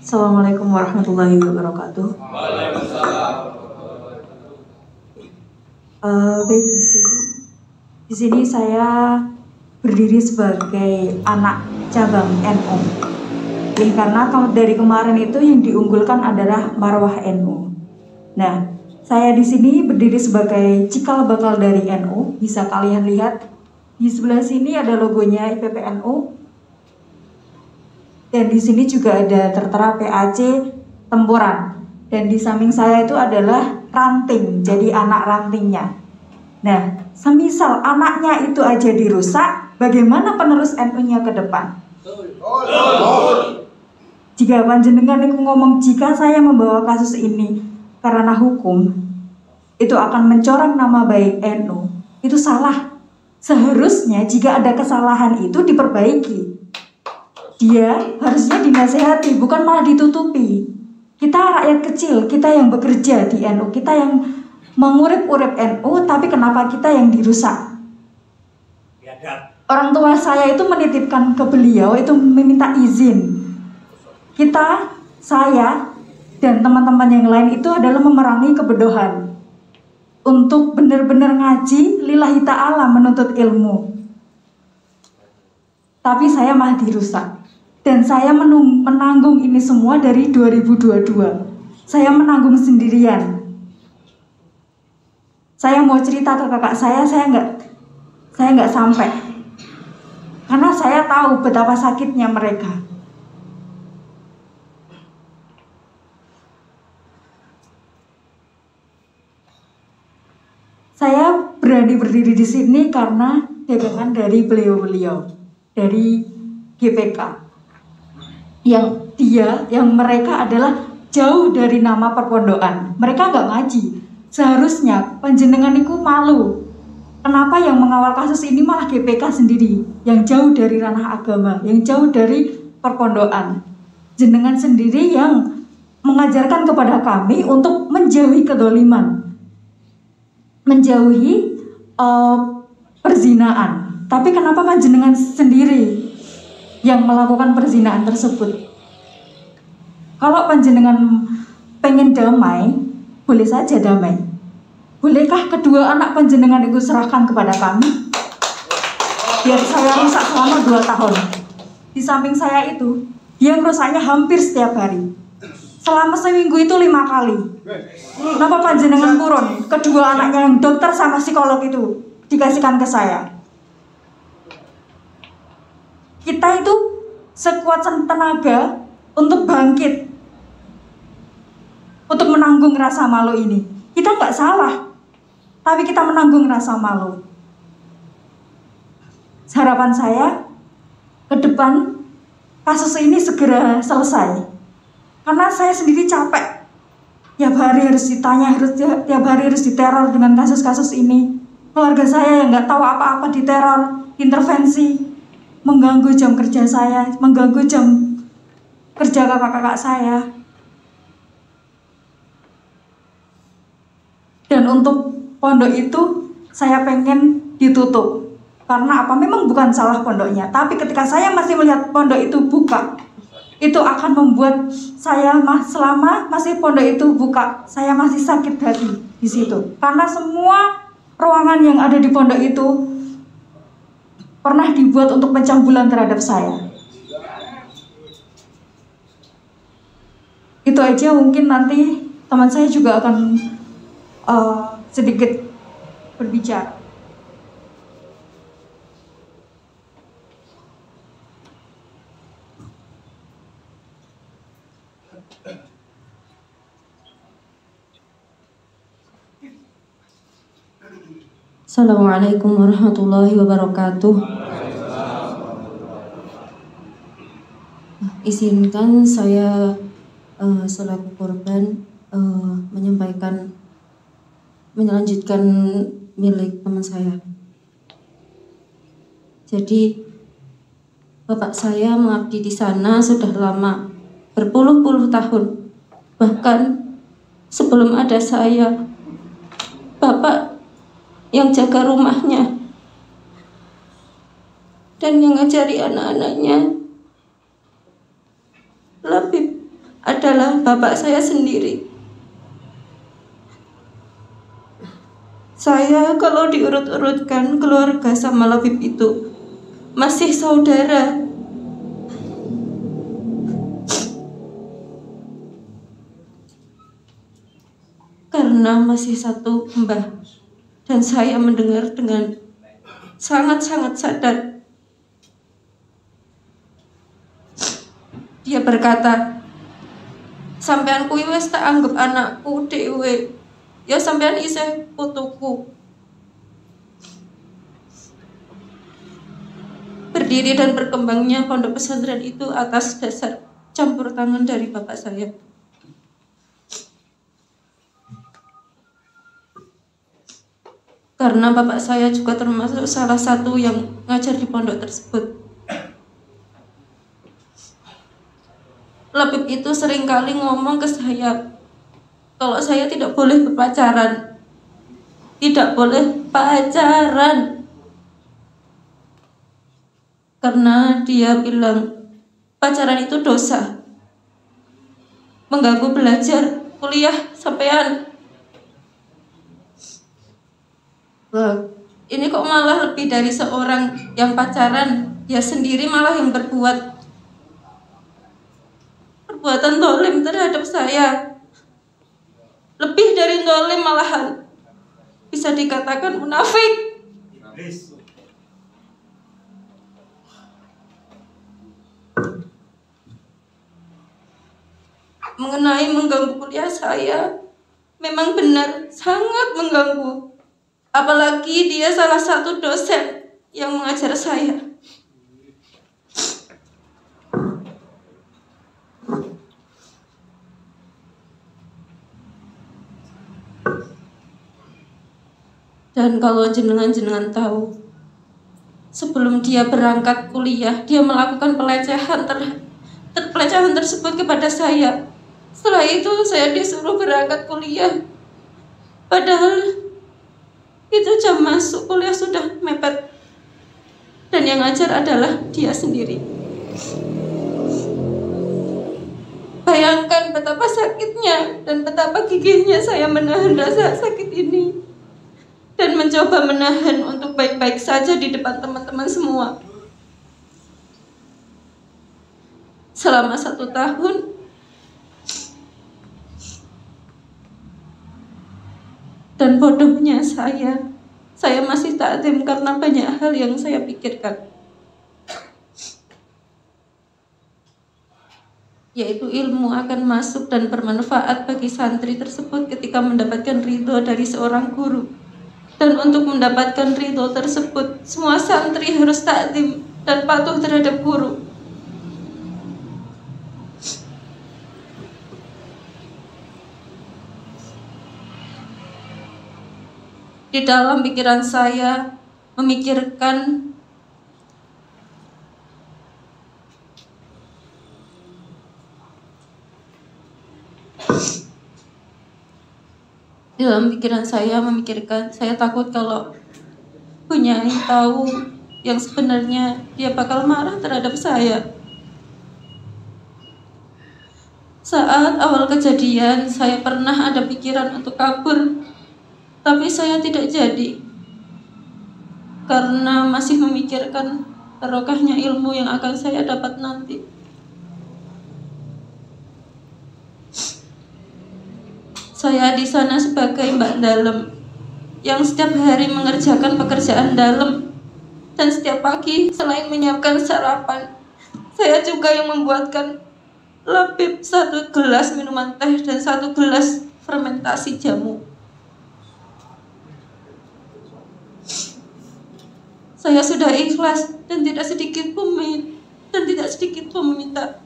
Assalamualaikum warahmatullahi wabarakatuh. Waalaikumsalam. Baik, di sini saya berdiri sebagai anak cabang NU. Jadi karena dari kemarin itu yang diunggulkan adalah marwah NU. Nah, saya di sini berdiri sebagai cikal bakal dari NU. Bisa kalian lihat di sebelah sini ada logonya IPPNU. Dan di sini juga ada tertera PAC Tempuran. Dan di samping saya itu adalah ranting, jadi anak rantingnya. Nah, semisal anaknya itu aja dirusak, bagaimana penerus NU-nya ke depan? Jika panjenengan itu ngomong jika saya membawa kasus ini karena hukum, itu akan mencoreng nama baik NU, itu salah. Seharusnya jika ada kesalahan itu diperbaiki. Dia harusnya dinasehati, bukan malah ditutupi. Kita rakyat kecil, kita yang bekerja di NU, kita yang mengurip-urip NU, tapi kenapa kita yang dirusak? Orang tua saya itu menitipkan ke beliau, itu meminta izin. Kita, saya, dan teman-teman yang lain itu adalah memerangi kebodohan. Untuk benar-benar ngaji, lillahi ta'ala menuntut ilmu. Tapi saya malah dirusak. Dan saya menanggung ini semua dari 2022. Saya menanggung sendirian. Saya mau cerita ke kakak saya nggak sampai. Karena saya tahu betapa sakitnya mereka. Saya berani berdiri di sini karena dagangan dari beliau-beliau, dari GPK. Yang mereka adalah jauh dari nama perpondokan. Mereka nggak ngaji. Seharusnya panjenengan itu malu. Kenapa yang mengawal kasus ini malah GPK sendiri, yang jauh dari ranah agama, yang jauh dari perpondokan. Jenengan sendiri yang mengajarkan kepada kami untuk menjauhi kedoliman, menjauhi perzinaan. Tapi kenapa panjenengan sendiri yang melakukan perzinaan tersebut? Kalau panjenengan pengen damai, boleh saja damai. Bolehkah kedua anak panjenengan itu serahkan kepada kami? Biar saya rusak selama 2 tahun. Di samping saya itu, dia ngerusaknya hampir setiap hari. Selama seminggu itu 5 kali. Kenapa panjenengan turun? Kedua anaknya yang dokter sama psikolog itu dikasihkan ke saya. Kita itu sekuat tenaga untuk bangkit, untuk menanggung rasa malu ini. Kita nggak salah, tapi kita menanggung rasa malu. Harapan saya ke depan kasus ini segera selesai. Karena saya sendiri capek. Tiap hari harus ditanya, tiap hari harus diteror dengan kasus-kasus ini. Keluarga saya yang nggak tahu apa-apa diteror, intervensi, mengganggu jam kerja saya, mengganggu jam kerja kakak-kakak saya. Dan untuk pondok itu saya pengen ditutup. Karena apa? Memang bukan salah pondoknya, tapi ketika saya masih melihat pondok itu buka, itu akan membuat saya selama masih pondok itu buka, saya masih sakit hati di situ. Karena semua ruangan yang ada di pondok itu pernah dibuat untuk pencambulan terhadap saya. Itu aja, mungkin nanti teman saya juga akan sedikit berbicara. Assalamualaikum warahmatullahi wabarakatuh. Izinkan saya selaku korban melanjutkan milik teman saya. Jadi bapak saya mengabdi di sana sudah lama, berpuluh-puluh tahun. Bahkan sebelum ada saya, bapak yang jaga rumahnya dan yang ngajari anak-anaknya. Lebih adalah bapak saya sendiri. Saya kalau diurut-urutkan keluarga sama Labib itu masih saudara. Karena masih satu mbah. Dan saya mendengar dengan sangat-sangat sadar. Dia berkata, "Sampean kuwi wis tak anggap anakku dhewe. Ya sampean isih putuku." Berdiri dan berkembangnya pondok pesantren itu atas dasar campur tangan dari bapak saya. Karena bapak saya juga termasuk salah satu yang ngajar di pondok tersebut. Labib itu seringkali ngomong ke saya kalau saya tidak boleh berpacaran. Tidak boleh pacaran. Karena dia bilang pacaran itu dosa, mengganggu belajar, kuliah sampean. Wah, ini kok malah lebih dari seorang yang pacaran, dia sendiri malah yang berbuat perbuatan zalim terhadap saya. Lebih dari zalim malahan, bisa dikatakan munafik. Mengenai mengganggu kuliah saya, memang benar sangat mengganggu. Apalagi dia salah satu dosen yang mengajar saya. Dan kalau jenengan tahu, sebelum dia berangkat kuliah, dia melakukan pelecehan tersebut kepada saya. Setelah itu saya disuruh berangkat kuliah. Padahal itu jam masuk kuliah sudah mepet. Dan yang ngajar adalah dia sendiri. Bayangkan betapa sakitnya dan betapa gigihnya saya menahan rasa sakit ini. Dan mencoba menahan untuk baik-baik saja di depan teman-teman semua. Selama 1 tahun, dan bodohnya saya masih takzim karena banyak hal yang saya pikirkan. Yaitu ilmu akan masuk dan bermanfaat bagi santri tersebut ketika mendapatkan ridho dari seorang guru. Dan untuk mendapatkan ridho tersebut, semua santri harus takzim dan patuh terhadap guru. Di dalam pikiran saya memikirkan saya takut kalau Bunyai tahu yang sebenarnya dia bakal marah terhadap saya. Saat awal kejadian, saya pernah ada pikiran untuk kabur, tapi saya tidak jadi. Karena masih memikirkan barokahnya ilmu yang akan saya dapat nanti. Saya di sana sebagai mbak dalam yang setiap hari mengerjakan pekerjaan dalam, dan setiap pagi selain menyiapkan sarapan, saya juga yang membuatkan Labib 1 gelas minuman teh dan 1 gelas fermentasi jamu. Saya sudah ikhlas dan tidak sedikit pun meminta.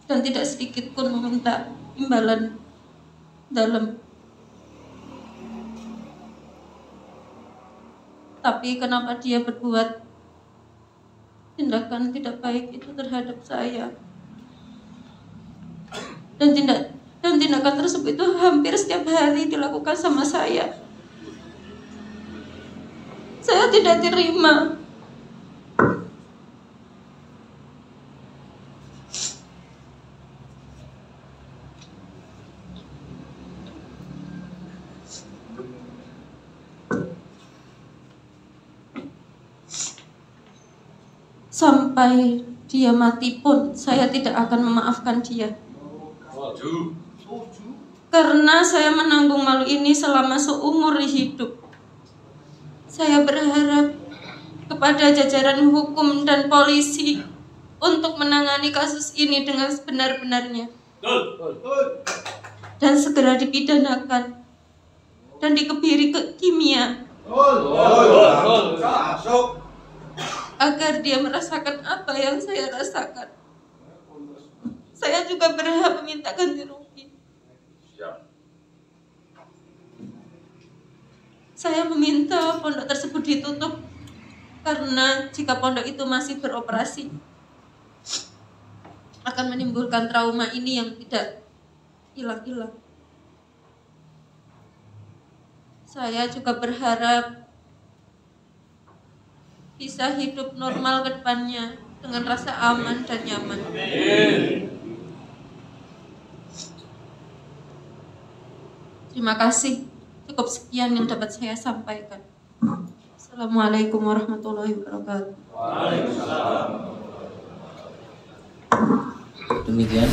Dan tidak sedikit pun meminta imbalan dalam. Tapi kenapa dia berbuat tindakan tidak baik itu terhadap saya? Dan tindakan tersebut itu hampir setiap hari dilakukan sama saya. Saya tidak terima. Sampai dia mati pun saya tidak akan memaafkan dia. Karena saya menanggung malu ini selama seumur hidup. Saya berharap kepada jajaran hukum dan polisi untuk menangani kasus ini dengan sebenar-benarnya dan segera dipidanakan dan dikebiri ke kimia agar dia merasakan apa yang saya rasakan. Saya juga berhak meminta ganti rugi. Saya meminta pondok tersebut ditutup karena jika pondok itu masih beroperasi akan menimbulkan trauma ini yang tidak hilang-hilang. Saya juga berharap bisa hidup normal ke depannya dengan rasa aman dan nyaman. Terima kasih. Cukup sekian yang dapat saya sampaikan. Assalamualaikum warahmatullahi wabarakatuh. Waalaikumsalam. Demikian